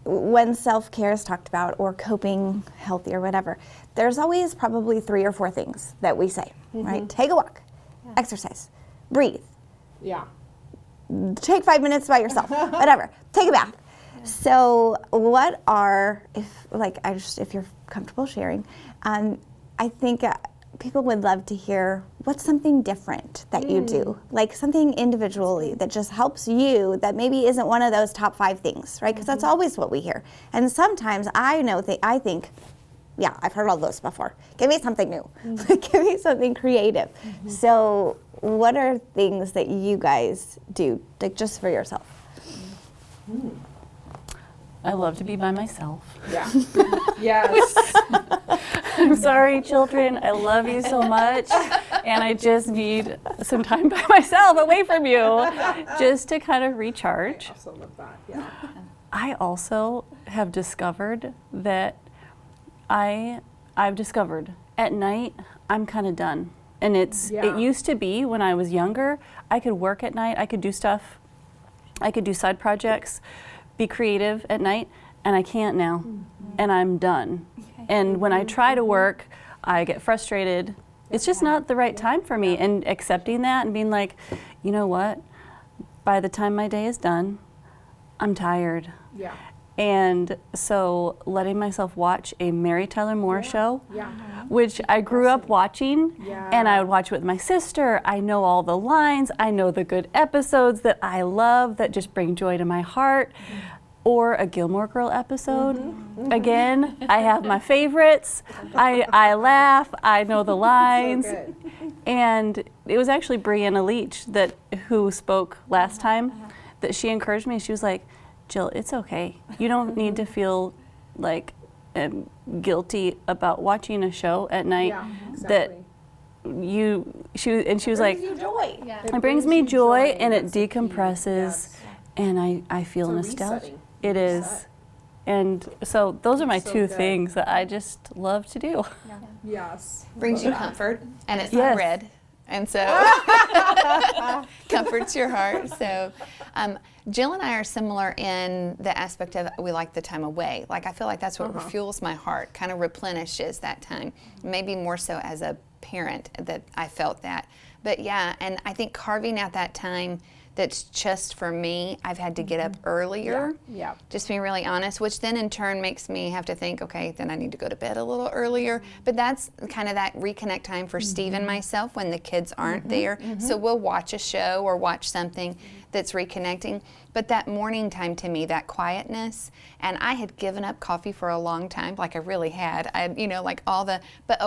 when self-care is talked about, or coping healthy or whatever, there's always probably 3 or 4 things that we say, right? Take a walk, exercise, breathe, Yeah. take 5 minutes by yourself, whatever, take a bath. So what are, if you're comfortable sharing, I think people would love to hear what's something different that you do, like something individually that just helps you that maybe isn't one of those top 5 things, right? Because that's always what we hear. And sometimes I think, yeah, I've heard all those before. Give me something new. Give me something creative. So what are things that you guys do, like just for yourself? I love to be by myself. Yeah. Yes. I'm sorry, children. I love you so much. And I just need some time by myself away from you just to kind of recharge. I also love that. Yeah. I also have discovered that I've discovered at night I'm kind of done. And it used to be when I was younger, I could work at night, I could do stuff, I could do side projects, be creative at night, and I can't now. And I'm done. And when I try to work, I get frustrated. It's just not the right time for me. And accepting that and being like, you know what? By the time my day is done, I'm tired. Yeah. And so letting myself watch a Mary Tyler Moore show, Yeah. which I grew up watching, Yeah. and I would watch with my sister. I know all the lines. I know the good episodes that I love that just bring joy to my heart. Or a Gilmore Girl episode. Again, I have my favorites. I laugh. I know the lines. So good. And it was actually Brianna Leach who spoke last time, that she encouraged me. She was like, Jill, it's okay. You don't need to feel like guilty about watching a show at night. Yeah, exactly. She was like, it brings me joy and it decompresses, and I feel nostalgia. Resetting. It is. And so those are my So 2 good. things that I just love to do. Yes. brings you comfort, and it's Yes. not red. And so comforts your heart. So Jill and I are similar in the aspect of we like the time away. Like I feel like that's what fuels my heart, kind of replenishes that time. Maybe more so as a parent that I felt that. But yeah, and I think carving out that time that's just for me, I've had to get up earlier. Yeah. Just being really honest, which then in turn makes me have to think, okay, then I need to go to bed a little earlier. But that's kind of that reconnect time for Steve and myself when the kids aren't there. So we'll watch a show or watch something that's reconnecting. But that morning time to me, that quietness, and I had given up coffee for a long time, like I really had. But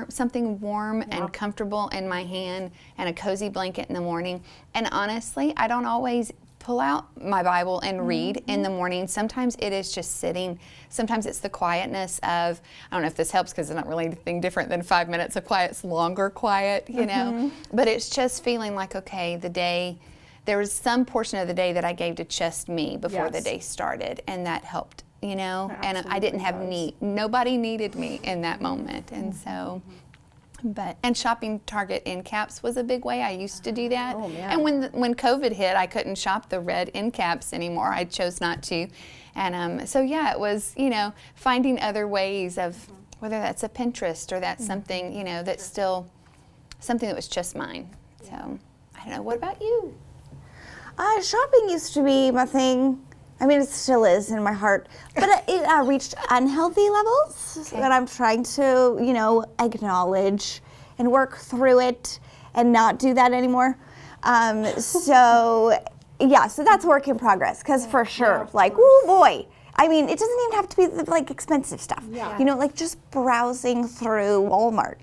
something warm and comfortable in my hand and a cozy blanket in the morning. And honestly, I don't always pull out my Bible and read in the morning. Sometimes it is just sitting. Sometimes it's the quietness of, I don't know if this helps because it's not really anything different than 5 minutes of quiet. It's longer quiet, you know. But it's just feeling like, okay, the day, there was some portion of the day that I gave to just me before the day started, and that helped, you know. And I didn't have nobody needed me in that moment, and so. And shopping Target end caps was a big way. I used to do that. Oh, man. And when COVID hit, I couldn't shop the red end caps anymore. I chose not to. And so yeah, it was, you know, finding other ways of, whether that's a Pinterest or that's something, you know, that's still something that was just mine. So I don't know. What about you? Shopping used to be my thing. I mean, it still is in my heart, but it reached unhealthy levels that I'm trying to, acknowledge and work through it and not do that anymore. So that's work in progress, because for sure, oh boy. I mean, it doesn't even have to be like expensive stuff. Yeah. Like just browsing through Walmart,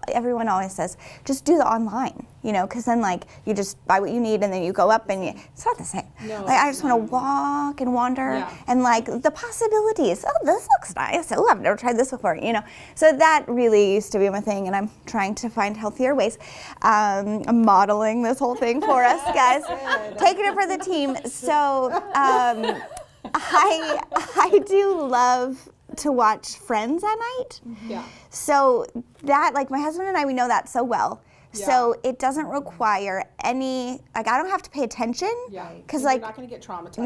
everyone always says, just do the online, because then you just buy what you need and then you go up and it's not the same. No, I just want to walk and wander and the possibilities. Oh, this looks nice. Oh, I've never tried this before, So that really used to be my thing, and I'm trying to find healthier ways. I'm modeling this whole thing for us, guys. Taking it for the team. So, I do love to watch Friends at night. Yeah. So that, my husband and I, we know that so well. Yeah. So it doesn't require any, I don't have to pay attention. Yeah. Because you're not going to get traumatized.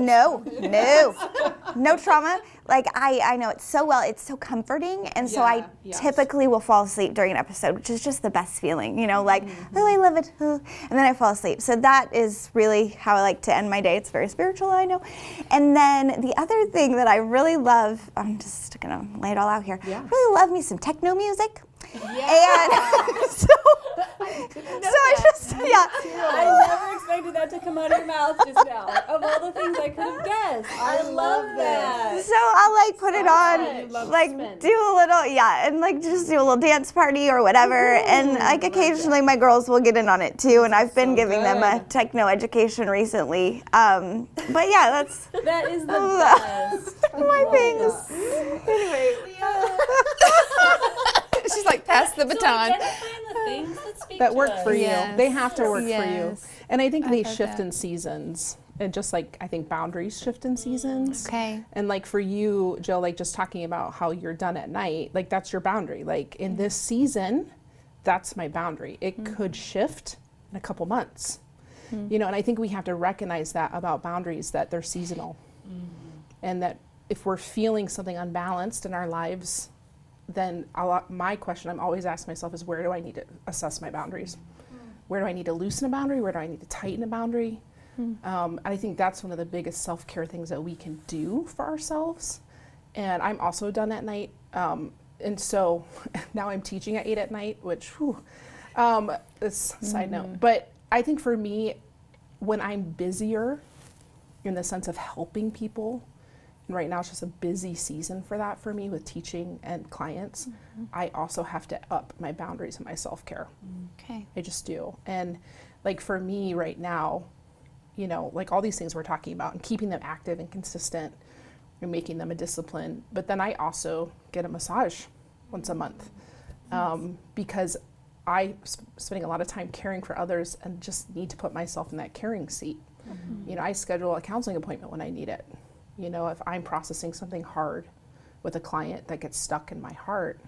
No trauma. I know it so well. It's so comforting. And so I typically will fall asleep during an episode, which is just the best feeling, oh, I love it. And then I fall asleep. So that is really how I like to end my day. It's very spiritual, I know. And then the other thing that I really love, I'm just going to lay it all out here. Yeah. I really love me some techno music. Yeah. And so I never expected that to come out of your mouth just now. Of all the things I could have guessed. I love that. So I'll put it on, do a little, and just do a little dance party or whatever. And occasionally my girls will get in on it too. And I've been giving them a techno education recently. But that's That is the best. my things. Anyway. She's pass the baton. So identifying the things that speak That to work us. for you. Yes. They have to work for you. Yes. And I think they heard shift that. in seasons. And just I think boundaries shift in seasons. Okay. And for you, Jill, just talking about how you're done at night, that's your boundary. In this season, that's my boundary. It could shift in a couple months. And I think we have to recognize that about boundaries, that they're seasonal. And that if we're feeling something unbalanced in our lives, then my question I'm always asking myself is, where do I need to assess my boundaries? Where do I need to loosen a boundary? Where do I need to tighten a boundary? And I think that's one of the biggest self-care things that we can do for ourselves. And I'm also done at night. And so now I'm teaching at 8 at night, which, this side note. But I think for me, when I'm busier in the sense of helping people, and right now it's just a busy season for that for me with teaching and clients, I also have to up my boundaries and my self-care. Okay. I just do. And for me right now, all these things we're talking about and keeping them active and consistent and making them a discipline. But then I also get a massage once a month because I'm spending a lot of time caring for others and just need to put myself in that caring seat. I schedule a counseling appointment when I need it. If I'm processing something hard with a client that gets stuck in my heart,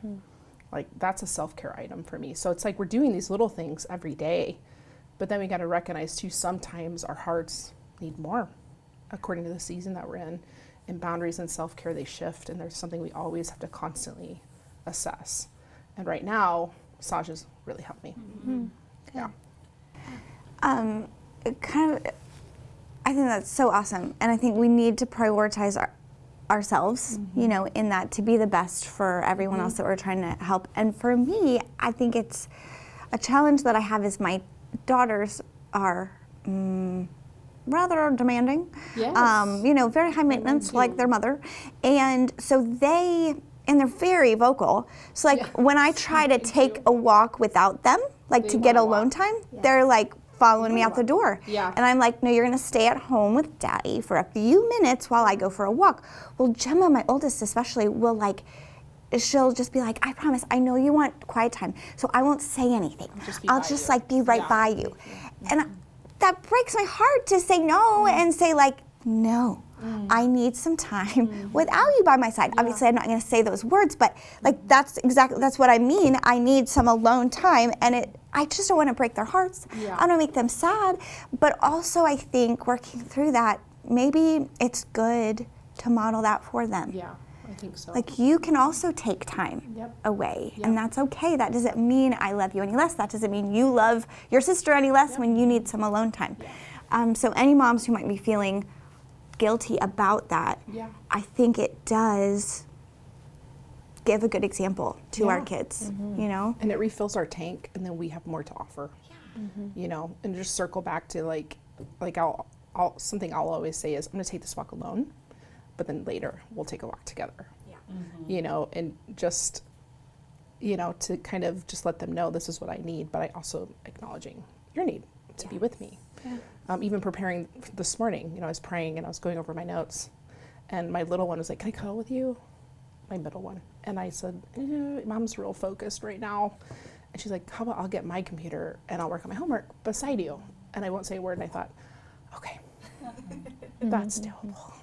that's a self-care item for me. So it's we're doing these little things every day, but then we got to recognize too, sometimes our hearts need more according to the season that we're in, and boundaries and self-care, they shift, and there's something we always have to constantly assess. And right now, massages really help me. Yeah. I think that's so awesome, and I think we need to prioritize ourselves, in that, to be the best for everyone else that we're trying to help. And for me, I think it's a challenge that I have is my daughters are rather demanding, Yes. very high maintenance, like their mother, and so and they're very vocal. So when I try to take a walk without them, to get alone time, they're following me out the door. Yeah. And I'm no, you're gonna stay at home with Daddy for a few minutes while I go for a walk. Well, Gemma, my oldest especially, will she'll just be I promise, I know you want quiet time, so I won't say anything. I'll just be right by you. And that breaks my heart to say no and say no. I need some time without you by my side. Obviously, I'm not going to say those words, but that's what I mean. I need some alone time, and I just don't want to break their hearts. I don't want to make them sad, but also I think working through that, maybe it's good to model that for them. Yeah, I think so. You can also take time away, and that's okay. That doesn't mean I love you any less. That doesn't mean you love your sister any less when you need some alone time. So any moms who might be feeling guilty about that, Yeah. I think it does give a good example to our kids, you know? And it refills our tank, and then we have more to offer. You know, and just circle back to like something I'll always say is, I'm going to take this walk alone, but then later we'll take a walk together. You know, and just, you know, to kind of just let them know this is what I need, but I also acknowledging your need to be with me. Even preparing this morning, you know, I was praying and I was going over my notes, and my little one was like, "Can I cuddle with you?" My middle one. And I said, Mom's real focused right now. And she's like, how about I'll get my computer and I'll work on my homework beside you, and I won't say a word. And I thought, okay, that's doable.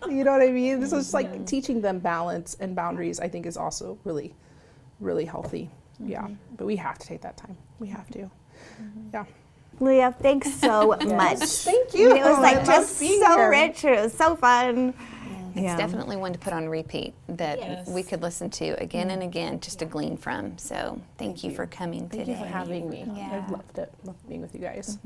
You know what I mean? This is like teaching them balance and boundaries, I think, is also really, really healthy. Yeah, but we have to take that time. We have to. Yeah. Leah, thanks so much. Thank you. It was I like love just being so here. rich. It was so fun. It's definitely one to put on repeat that we could listen to again and again just to glean from. So thank you for coming today. Thank you for having me. Yeah. I've loved it. Loved being with you guys.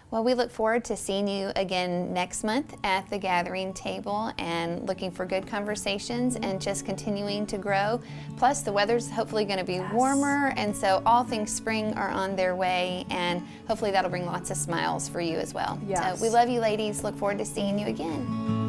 Well, we look forward to seeing you again next month at the gathering table, and looking for good conversations and just continuing to grow. Plus, the weather's hopefully going to be warmer, and so all things spring are on their way, and hopefully that'll bring lots of smiles for you as well. Yes. So we love you, ladies. Look forward to seeing you again.